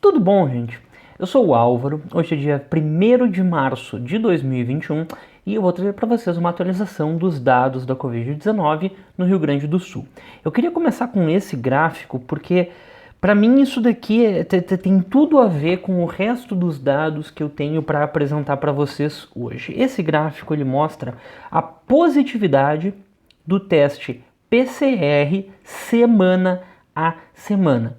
Tudo bom, gente? Eu sou o Álvaro, hoje é dia 1º de março de 2021 e eu vou trazer para vocês uma atualização dos dados da Covid-19 no Rio Grande do Sul. Eu queria começar com esse gráfico porque, para mim, isso daqui tem tudo a ver com o resto dos dados que eu tenho para apresentar para vocês hoje. Esse gráfico ele mostra a positividade do teste PCR semana a semana.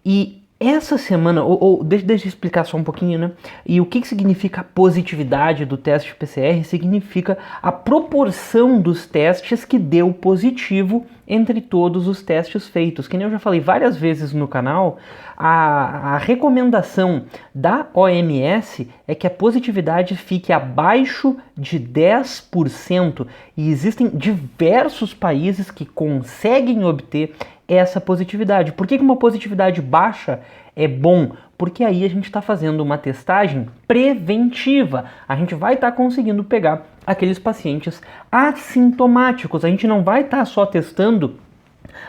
E essa semana, deixa eu explicar só um pouquinho, né? E o que significa a positividade do teste PCR? Significa a proporção dos testes que deu positivo entre todos os testes feitos. Que nem eu já falei várias vezes no canal, a recomendação da OMS é que a positividade fique abaixo de 10%. E existem diversos países que conseguem obter essa positividade. Por que uma positividade baixa é bom? Porque aí a gente está fazendo uma testagem preventiva. A gente vai estar conseguindo pegar aqueles pacientes assintomáticos. A gente não vai estar só testando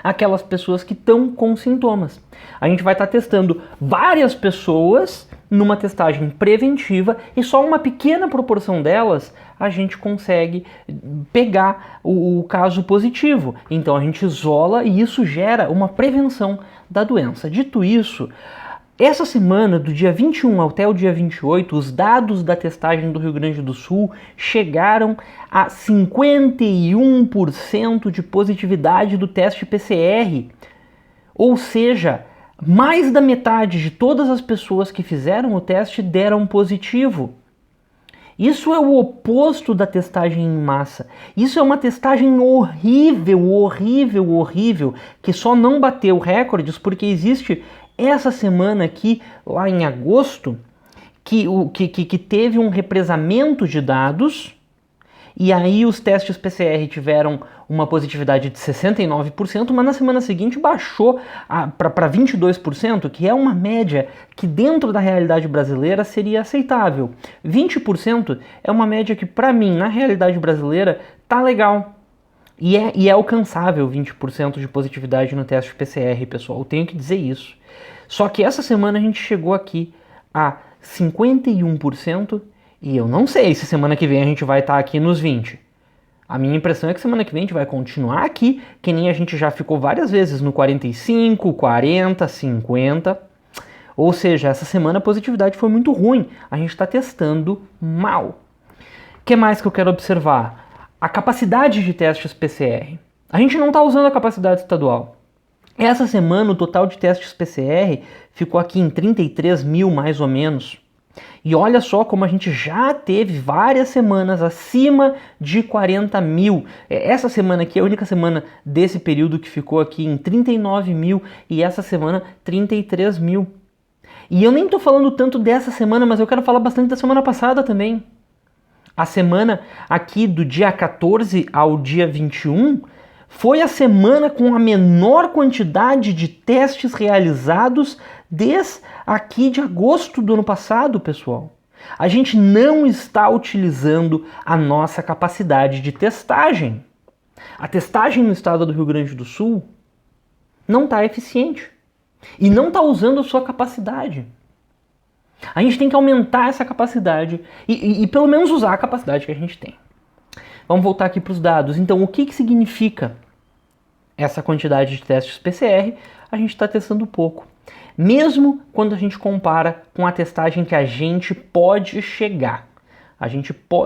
aquelas pessoas que estão com sintomas. A gente vai estar testando várias pessoas numa testagem preventiva e só uma pequena proporção delas a gente consegue pegar o caso positivo. Então a gente isola e isso gera uma prevenção da doença. Dito isso, essa semana, do dia 21 até o dia 28, os dados da testagem do Rio Grande do Sul chegaram a 51% de positividade do teste PCR. Ou seja, mais da metade de todas as pessoas que fizeram o teste deram positivo. Isso é o oposto da testagem em massa. Isso é uma testagem horrível, que só não bateu recordes porque existe essa semana aqui, lá em agosto, que teve um represamento de dados, e aí os testes PCR tiveram uma positividade de 69%, mas na semana seguinte baixou para 22%, que é uma média que dentro da realidade brasileira seria aceitável. 20% é uma média que, para mim, na realidade brasileira, tá legal. E é alcançável 20% de positividade no teste PCR, pessoal. Eu tenho que dizer isso. Só que essa semana a gente chegou aqui a 51%, e eu não sei se semana que vem a gente vai estar aqui nos 20%. A minha impressão é que semana que vem a gente vai continuar aqui, que nem a gente já ficou várias vezes no 45, 40, 50. Ou seja, essa semana a positividade foi muito ruim. A gente está testando mal. O que mais que eu quero observar? A capacidade de testes PCR. A gente não está usando a capacidade estadual. Essa semana o total de testes PCR ficou aqui em 33 mil mais ou menos. E olha só como a gente já teve várias semanas acima de 40 mil. Essa semana aqui é a única semana desse período que ficou aqui em 39 mil e essa semana 33 mil. E eu nem estou falando tanto dessa semana, mas eu quero falar bastante da semana passada também. A semana aqui do dia 14 ao dia 21 foi a semana com a menor quantidade de testes realizados desde aqui de agosto do ano passado, pessoal. A gente não está utilizando a nossa capacidade de testagem. A testagem no estado do Rio Grande do Sul não está eficiente e não está usando a sua capacidade. A gente tem que aumentar essa capacidade e pelo menos usar a capacidade que a gente tem. Vamos voltar aqui para os dados. Então, o que significa essa quantidade de testes PCR? A gente está testando pouco. Mesmo quando a gente compara com a testagem que a gente pode chegar.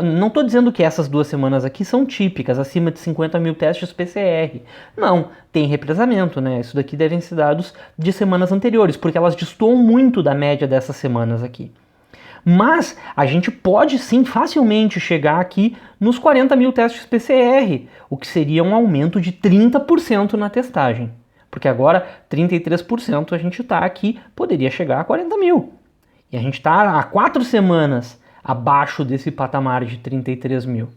Não estou dizendo que essas 2 semanas aqui são típicas, acima de 50 mil testes PCR. Não, tem represamento, né? Isso daqui devem ser dados de semanas anteriores, porque elas destoam muito da média dessas semanas aqui. Mas a gente pode sim facilmente chegar aqui nos 40 mil testes PCR, o que seria um aumento de 30% na testagem. Porque agora 33% a gente está aqui, poderia chegar a 40 mil. E a gente está há 4 semanas abaixo desse patamar de 33 mil.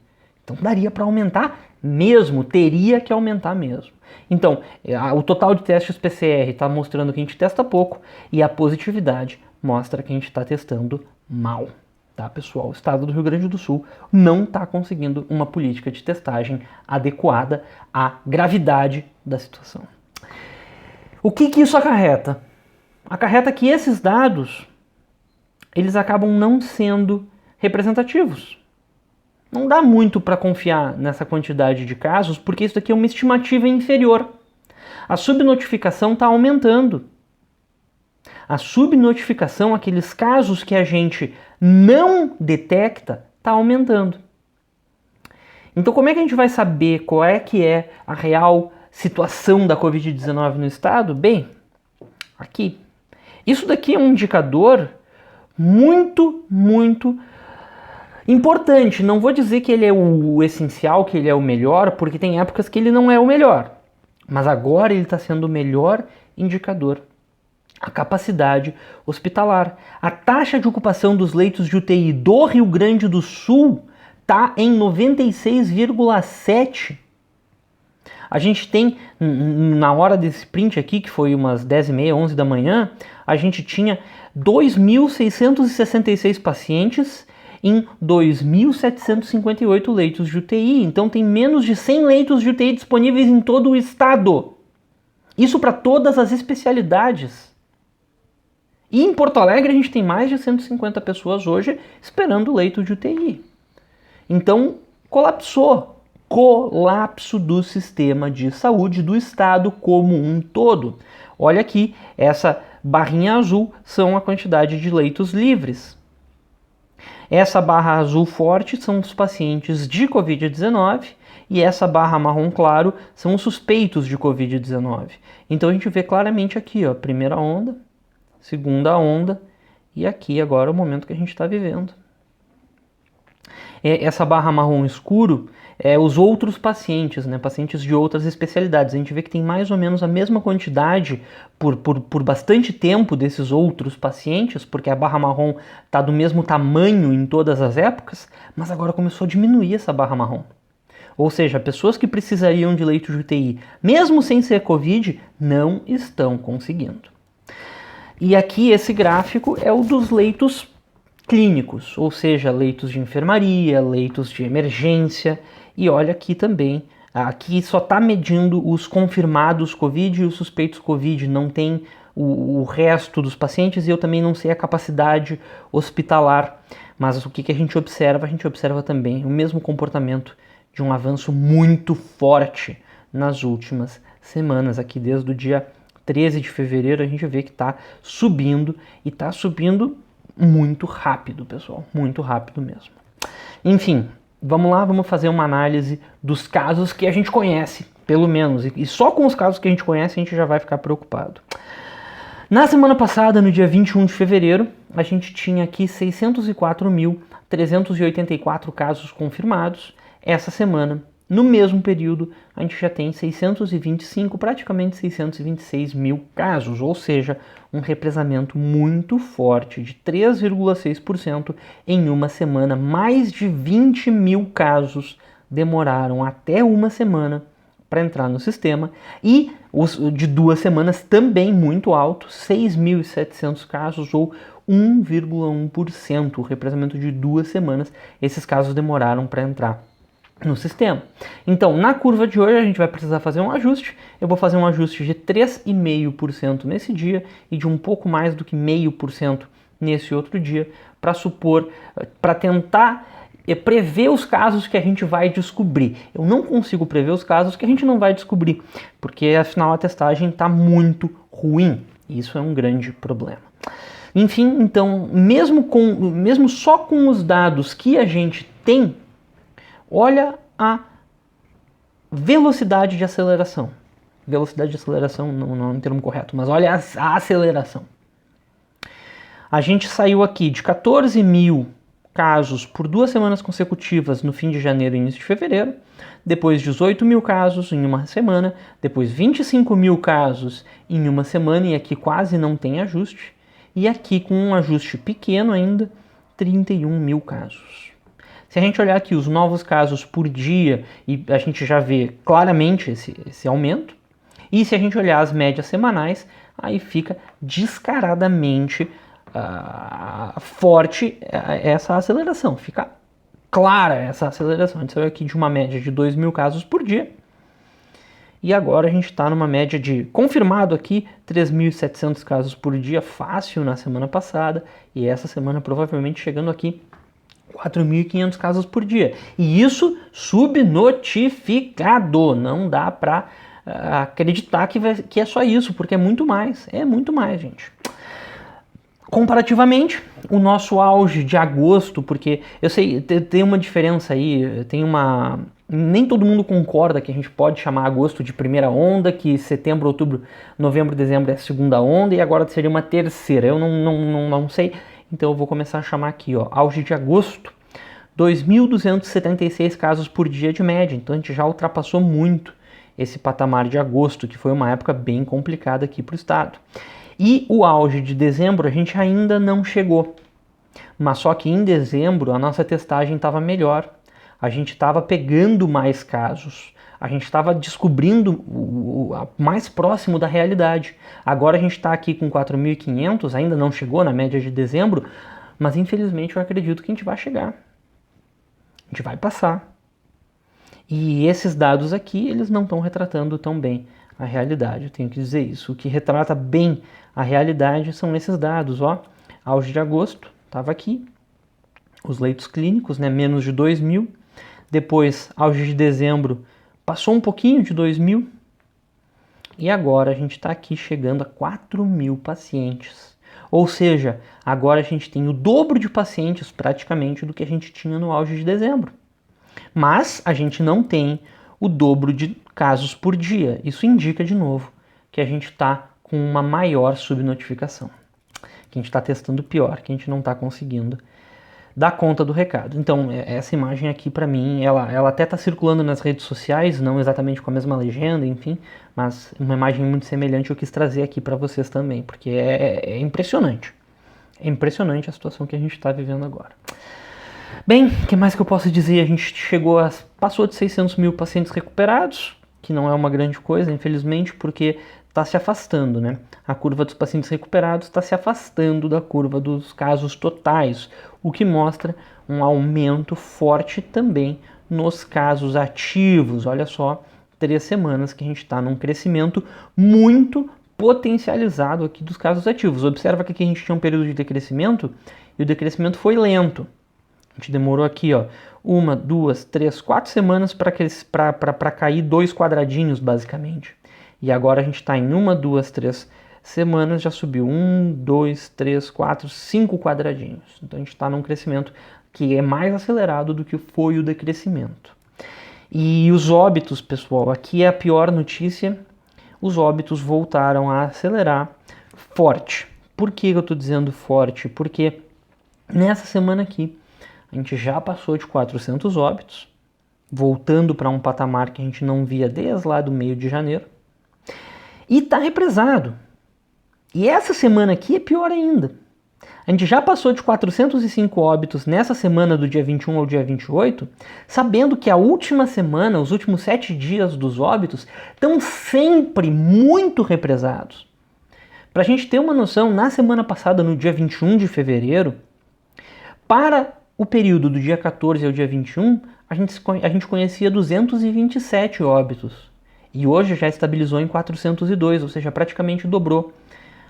Então daria para aumentar mesmo, teria que aumentar mesmo. Então, o total de testes PCR está mostrando que a gente testa pouco e a positividade mostra que a gente está testando mal. Tá, pessoal? O estado do Rio Grande do Sul não está conseguindo uma política de testagem adequada à gravidade da situação. O que isso acarreta? acarreta que esses dados, eles acabam não sendo representativos. Não dá muito para confiar nessa quantidade de casos, porque isso daqui é uma estimativa inferior. A subnotificação está aumentando. A subnotificação, aqueles casos que a gente não detecta, está aumentando. Então, como é que a gente vai saber qual é que é a real situação da Covid-19 no estado? Bem, aqui. Isso daqui é um indicador muito importante. Não vou dizer que ele é o essencial, que ele é o melhor, porque tem épocas que ele não é o melhor. Mas agora ele está sendo o melhor indicador. A capacidade hospitalar. A taxa de ocupação dos leitos de UTI do Rio Grande do Sul está em 96,7%. A gente tem, na hora desse print aqui, que foi umas 10h30, 11 da manhã, a gente tinha 2.666 pacientes em 2.758 leitos de UTI. Então tem menos de 100 leitos de UTI disponíveis em todo o estado. Isso para todas as especialidades. E em Porto Alegre a gente tem mais de 150 pessoas hoje esperando leito de UTI. Então colapsou. Colapso do sistema de saúde do estado como um todo. Olha aqui, essa barrinha azul são a quantidade de leitos livres. Essa barra azul forte são os pacientes de Covid-19 e essa barra marrom claro são os suspeitos de Covid-19. Então a gente vê claramente aqui, ó, primeira onda, segunda onda e aqui agora o momento que a gente está vivendo. Essa barra marrom escuro é os outros pacientes, né? Pacientes de outras especialidades. A gente vê que tem mais ou menos a mesma quantidade por bastante tempo desses outros pacientes, porque a barra marrom está do mesmo tamanho em todas as épocas, mas agora começou a diminuir essa barra marrom. Ou seja, pessoas que precisariam de leito de UTI, mesmo sem ser Covid, não estão conseguindo. E aqui esse gráfico é o dos leitos clínicos, ou seja, leitos de enfermaria, leitos de emergência, e olha aqui também, aqui só está medindo os confirmados Covid e os suspeitos Covid, não tem o resto dos pacientes e eu também não sei a capacidade hospitalar, mas o que a gente observa? A gente observa também o mesmo comportamento de um avanço muito forte nas últimas semanas, aqui desde o dia 13 de fevereiro a gente vê que está subindo e está subindo muito rápido, pessoal, muito rápido mesmo. Enfim, vamos lá, vamos fazer uma análise dos casos que a gente conhece, pelo menos, e só com os casos que a gente conhece a gente já vai ficar preocupado. Na semana passada, no dia 21 de fevereiro, a gente tinha aqui 604.384 casos confirmados. Essa semana, no mesmo período, a gente já tem 625, praticamente 626 mil casos, ou seja, um represamento muito forte de 3,6% em uma semana. Mais de 20 mil casos demoraram até uma semana para entrar no sistema e os de 2 semanas também muito alto, 6.700 casos ou 1,1%, o represamento de 2 semanas, esses casos demoraram para entrar no sistema. Então, na curva de hoje a gente vai precisar fazer um ajuste. Eu vou fazer um ajuste de 3,5% nesse dia e de um pouco mais do que 0,5% nesse outro dia, para tentar prever os casos que a gente vai descobrir. Eu não consigo prever os casos que a gente não vai descobrir, porque afinal a testagem está muito ruim. Isso é um grande problema. Enfim, então, mesmo só com os dados que a gente tem, olha a velocidade de aceleração. Velocidade de aceleração não é um termo correto, mas olha a aceleração. A gente saiu aqui de 14 mil casos por 2 semanas consecutivas no fim de janeiro e início de fevereiro, depois 18 mil casos em uma semana, depois 25 mil casos em uma semana, e aqui quase não tem ajuste, e aqui com um ajuste pequeno ainda, 31 mil casos. Se a gente olhar aqui os novos casos por dia, e a gente já vê claramente esse aumento, e se a gente olhar as médias semanais, aí fica descaradamente forte essa aceleração, fica clara essa aceleração. A gente saiu aqui de uma média de 2 mil casos por dia, E agora a gente está numa média de, confirmado aqui, 3.700 casos por dia, fácil na semana passada, e essa semana provavelmente chegando aqui 4.500 casos por dia. E isso subnotificado, não dá para acreditar que é só isso, porque é muito mais, gente. Comparativamente, o nosso auge de agosto, porque eu sei, tem uma diferença aí, nem todo mundo concorda que a gente pode chamar agosto de primeira onda, que setembro, outubro, novembro, dezembro é a segunda onda e agora seria uma terceira. Eu não sei, então eu vou começar a chamar aqui, ó, auge de agosto, 2.276 casos por dia de média, então a gente já ultrapassou muito esse patamar de agosto, que foi uma época bem complicada aqui para o estado. E o auge de dezembro a gente ainda não chegou, mas só que em dezembro a nossa testagem estava melhor, a gente estava pegando mais casos, a gente estava descobrindo mais próximo da realidade. Agora a gente está aqui com 4.500, ainda não chegou na média de dezembro, mas infelizmente eu acredito que a gente vai chegar, a gente vai passar. E esses dados aqui, eles não estão retratando tão bem a realidade, eu tenho que dizer isso. O que retrata bem a realidade são esses dados, ó. Auge de agosto, estava aqui. Os leitos clínicos, né, menos de 2.000. Depois, auge de dezembro, passou um pouquinho de 2.000. E agora a gente está aqui chegando a 4.000 pacientes. Ou seja, agora a gente tem o dobro de pacientes praticamente do que a gente tinha no auge de dezembro. Mas a gente não tem o dobro de casos por dia. Isso indica, de novo, que a gente está com uma maior subnotificação, que a gente está testando pior, que a gente não está conseguindo dar conta do recado. Então, essa imagem aqui, para mim, ela até está circulando nas redes sociais, não exatamente com a mesma legenda, enfim, mas uma imagem muito semelhante eu quis trazer aqui para vocês também, porque é impressionante. É impressionante a situação que a gente está vivendo agora. Bem, o que mais que eu posso dizer? A gente passou de 600.000 pacientes recuperados, que não é uma grande coisa, infelizmente, porque está se afastando, né? A curva dos pacientes recuperados está se afastando da curva dos casos totais, o que mostra um aumento forte também nos casos ativos. Olha só, 3 semanas que a gente está num crescimento muito potencializado aqui dos casos ativos. Observa que aqui a gente tinha um período de decrescimento e o decrescimento foi lento. A gente demorou aqui, ó, 1, 2, 3, 4 semanas para cair 2 quadradinhos, basicamente. E agora a gente está em 1, 2, 3 semanas, já subiu 1, 2, 3, 4, 5 quadradinhos. Então a gente está num crescimento que é mais acelerado do que foi o decrescimento. E os óbitos, pessoal, aqui é a pior notícia. Os óbitos voltaram a acelerar forte. Por que eu estou dizendo forte? Porque nessa semana aqui, a gente já passou de 400 óbitos, voltando para um patamar que a gente não via desde lá do meio de janeiro. E está represado. E essa semana aqui é pior ainda. A gente já passou de 405 óbitos nessa semana do dia 21 ao dia 28, sabendo que a última semana, os últimos 7 dias dos óbitos, estão sempre muito represados. Para a gente ter uma noção, na semana passada, no dia 21 de fevereiro, para o período do dia 14 ao dia 21, a gente conhecia 227 óbitos. E hoje já estabilizou em 402, ou seja, praticamente dobrou.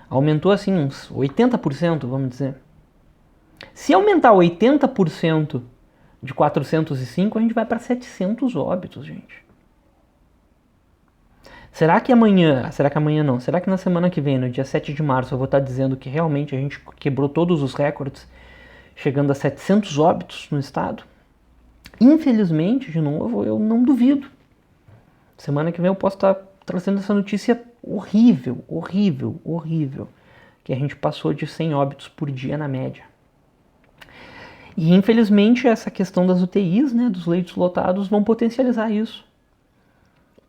Aumentou assim uns 80%, vamos dizer. Se aumentar 80% de 405, a gente vai para 700 óbitos, gente. Será que amanhã não? Será que na semana que vem, no dia 7 de março, eu vou estar dizendo que realmente a gente quebrou todos os recordes, chegando a 700 óbitos no estado? Infelizmente, de novo, eu não duvido. Semana que vem eu posso estar trazendo essa notícia horrível, que a gente passou de 100 óbitos por dia na média. E infelizmente essa questão das UTIs, né, dos leitos lotados, vão potencializar isso.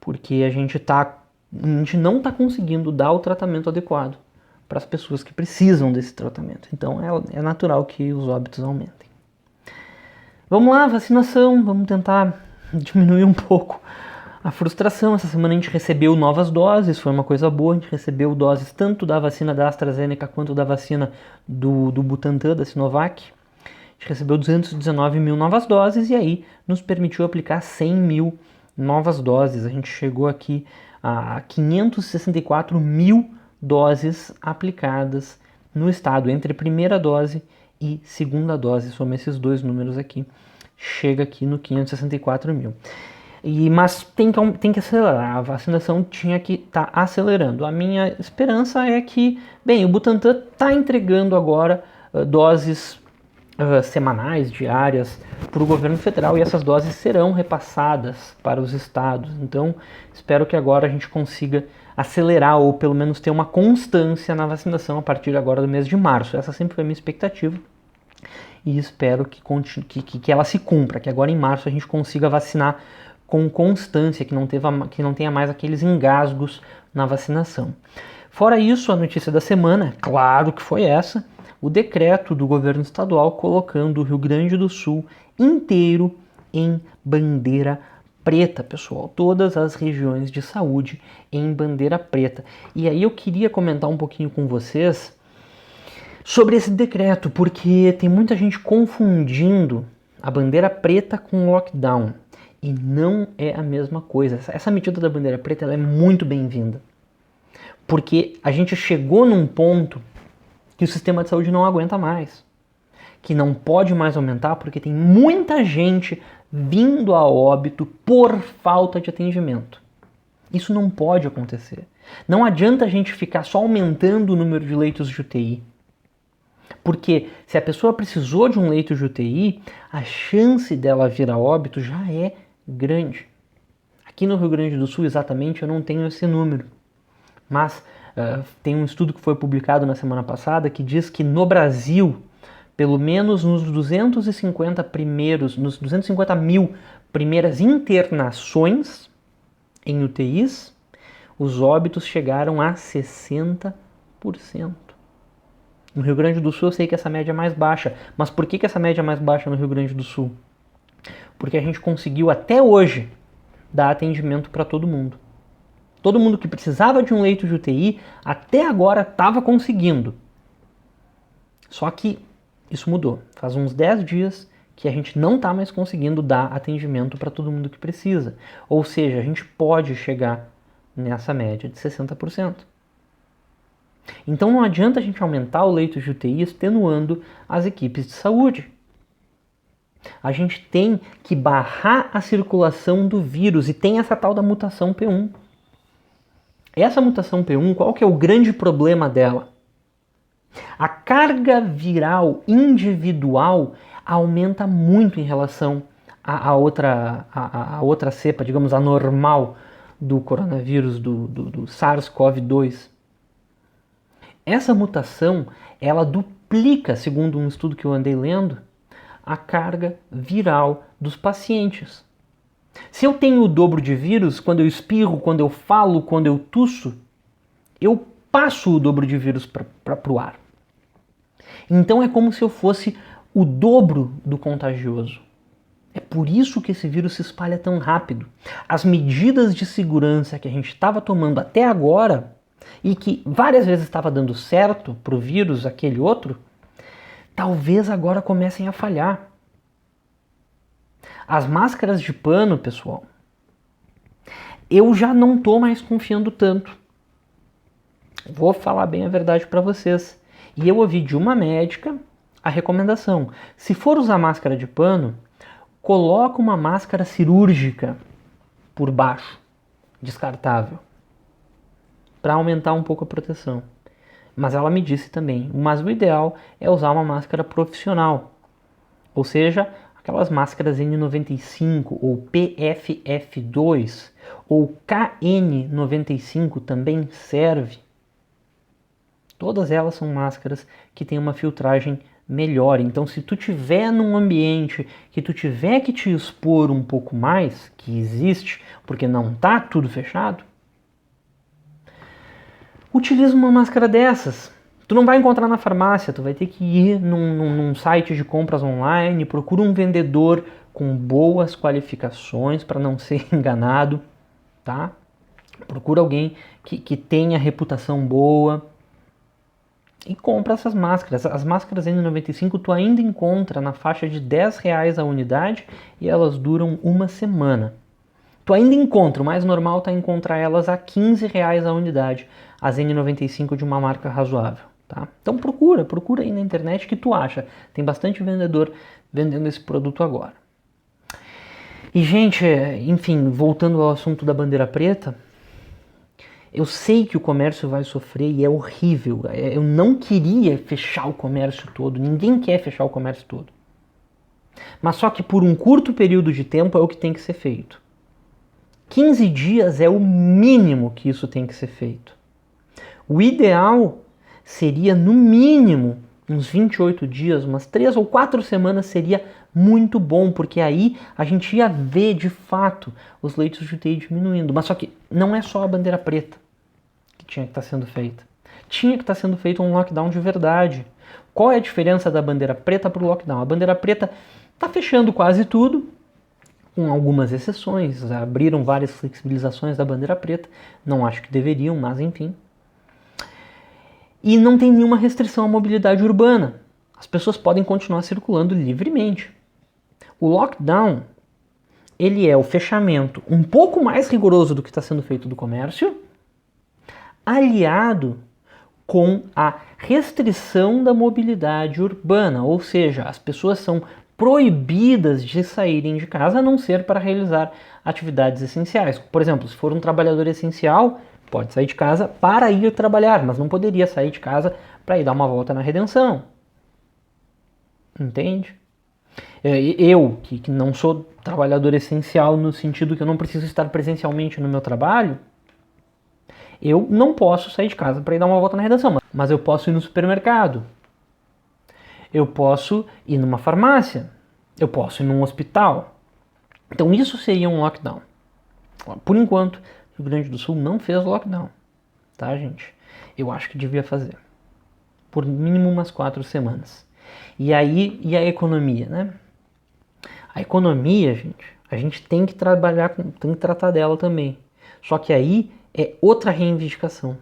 Porque a gente não está conseguindo dar o tratamento adequado para as pessoas que precisam desse tratamento. Então é natural que os óbitos aumentem. Vamos lá, vacinação, vamos tentar diminuir um pouco a frustração. Essa semana a gente recebeu novas doses, foi uma coisa boa, a gente recebeu doses tanto da vacina da AstraZeneca quanto da vacina do Butantan, da Sinovac. A gente recebeu 219.000 novas doses e aí nos permitiu aplicar 100.000 novas doses. A gente chegou aqui a 564 mil doses aplicadas no estado, entre primeira dose e segunda dose. Soma esses dois números aqui, chega aqui no 564 mil. Mas tem que acelerar, a vacinação tinha que estar acelerando. A minha esperança é que, bem, o Butantan está entregando agora doses semanais, diárias, para o governo federal, e essas doses serão repassadas para os estados. Então, espero que agora a gente consiga acelerar, ou pelo menos ter uma constância na vacinação a partir agora do mês de março. Essa sempre foi a minha expectativa, e espero que ela se cumpra, que agora em março a gente consiga vacinar com constância, que não tenha mais aqueles engasgos na vacinação. Fora isso, a notícia da semana, claro que foi essa, o decreto do governo estadual colocando o Rio Grande do Sul inteiro em bandeira preta, pessoal. Todas as regiões de saúde em bandeira preta. E aí eu queria comentar um pouquinho com vocês sobre esse decreto, porque tem muita gente confundindo a bandeira preta com lockdown. E não é a mesma coisa. Essa medida da bandeira preta ela é muito bem-vinda. Porque a gente chegou num ponto que o sistema de saúde não aguenta mais. Que não pode mais aumentar porque tem muita gente vindo a óbito por falta de atendimento. Isso não pode acontecer. Não adianta a gente ficar só aumentando o número de leitos de UTI. Porque se a pessoa precisou de um leito de UTI, a chance dela vir a óbito já é grande. Aqui no Rio Grande do Sul, exatamente, eu não tenho esse número. Mas tem um estudo que foi publicado na semana passada que diz que no Brasil, pelo menos nos 250 mil primeiras internações em UTIs, os óbitos chegaram a 60%. No Rio Grande do Sul eu sei que essa média é mais baixa, mas por que essa média é mais baixa no Rio Grande do Sul? Porque a gente conseguiu até hoje dar atendimento para todo mundo. Todo mundo que precisava de um leito de UTI até agora estava conseguindo. Só que isso mudou. Faz uns 10 dias que a gente não está mais conseguindo dar atendimento para todo mundo que precisa. Ou seja, a gente pode chegar nessa média de 60%. Então não adianta a gente aumentar o leito de UTI extenuando as equipes de saúde. A gente tem que barrar a circulação do vírus e tem essa tal da mutação P1. Essa mutação P1, qual que é o grande problema dela? A carga viral individual aumenta muito em relação à outra cepa, digamos, a normal do coronavírus, do SARS-CoV-2. Essa mutação, ela duplica, segundo um estudo que eu andei lendo, a carga viral dos pacientes. Se eu tenho o dobro de vírus, quando eu espirro, quando eu falo, quando eu tusso, eu passo o dobro de vírus para o ar. Então é como se eu fosse o dobro do contagioso. É por isso que esse vírus se espalha tão rápido. As medidas de segurança que a gente estava tomando até agora, e que várias vezes estava dando certo para o vírus, aquele outro, talvez agora comecem a falhar. As máscaras de pano, pessoal, eu já não estou mais confiando tanto. Vou falar bem a verdade para vocês. E eu ouvi de uma médica a recomendação. Se for usar máscara de pano, coloca uma máscara cirúrgica por baixo, descartável, para aumentar um pouco a proteção. Mas ela me disse também, mas o ideal é usar uma máscara profissional. Ou seja, aquelas máscaras N95 ou PFF2 ou KN95 também serve. Todas elas são máscaras que têm uma filtragem melhor. Então, se tu tiver num ambiente que tu tiver que te expor um pouco mais, que existe, porque não tá tudo fechado, utiliza uma máscara dessas. Tu não vai encontrar na farmácia, tu vai ter que ir num site de compras online, procura um vendedor com boas qualificações para não ser enganado, tá? Procura alguém que tenha reputação boa e compra essas máscaras. As máscaras N95 tu ainda encontra na faixa de R$10 a unidade e elas duram uma semana. Tu ainda encontra, o mais normal tá encontrar elas a R$ 15 a unidade, as N95 de uma marca razoável, tá? Então procura aí na internet que tu acha. Tem bastante vendedor vendendo esse produto agora. E gente, enfim, voltando ao assunto da bandeira preta, eu sei que o comércio vai sofrer e é horrível. Eu não queria fechar o comércio todo, ninguém quer fechar o comércio todo. Mas só que por um curto período de tempo é o que tem que ser feito. 15 dias é o mínimo que isso tem que ser feito. O ideal seria, no mínimo, uns 28 dias, umas 3 ou 4 semanas seria muito bom, porque aí a gente ia ver de fato os leitos de UTI diminuindo. Mas só que não é só a bandeira preta que tinha que estar sendo feita. Tinha que estar sendo feito um lockdown de verdade. Qual é a diferença da bandeira preta para o lockdown? A bandeira preta está fechando quase tudo, com algumas exceções. Abriram várias flexibilizações da bandeira preta. Não acho que deveriam, mas enfim. E não tem nenhuma restrição à mobilidade urbana. As pessoas podem continuar circulando livremente. O lockdown, ele é o fechamento um pouco mais rigoroso do que está sendo feito do comércio, aliado com a restrição da mobilidade urbana, ou seja, as pessoas são proibidas de saírem de casa a não ser para realizar atividades essenciais. Por exemplo, se for um trabalhador essencial, pode sair de casa para ir trabalhar, mas não poderia sair de casa para ir dar uma volta na Redenção. Entende? Eu, que não sou trabalhador essencial no sentido que eu não preciso estar presencialmente no meu trabalho, eu não posso sair de casa para ir dar uma volta na Redenção, mas eu posso ir no supermercado, eu posso ir numa farmácia, eu posso ir num hospital. Então isso seria um lockdown. Por enquanto, o Rio Grande do Sul não fez lockdown, tá, gente? Eu acho que devia fazer. Por mínimo umas 4 semanas. E aí, e a economia, né? A economia, gente, a gente tem que trabalhar, tem que tratar dela também. Só que aí é outra reivindicação.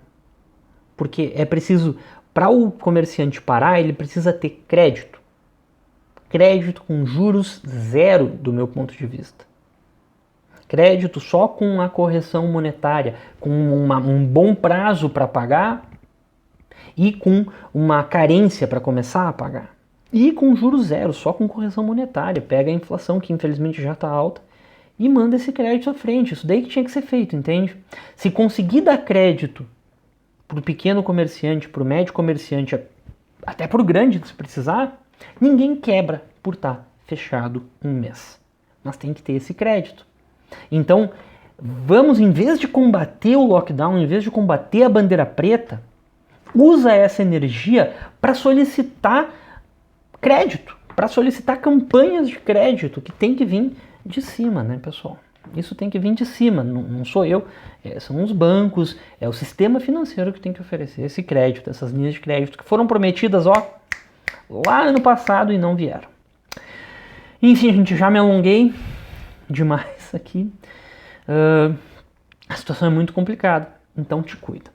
Porque é preciso, para o comerciante parar, ele precisa ter crédito. Crédito com juros zero, do meu ponto de vista. Crédito só com a correção monetária, com um bom prazo para pagar e com uma carência para começar a pagar. E com juros zero, só com correção monetária. Pega a inflação, que infelizmente já está alta, e manda esse crédito à frente. Isso daí que tinha que ser feito, entende? Se conseguir dar crédito para o pequeno comerciante, para o médio comerciante, até para o grande, se precisar, ninguém quebra por estar fechado um mês. Mas tem que ter esse crédito. Então, vamos, em vez de combater o lockdown, em vez de combater a bandeira preta, usa essa energia para solicitar crédito, para solicitar campanhas de crédito, que tem que vir de cima, né, pessoal? Isso tem que vir de cima, não sou eu, são os bancos, é o sistema financeiro que tem que oferecer esse crédito, essas linhas de crédito que foram prometidas, lá ano passado e não vieram. Enfim, gente, já me alonguei demais aqui. A situação é muito complicada, então te cuida.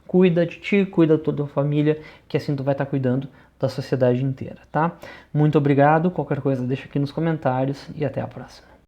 Cuida de ti, cuida da tua família, que assim tu vai estar cuidando da sociedade inteira, tá? Muito obrigado, qualquer coisa deixa aqui nos comentários e até a próxima.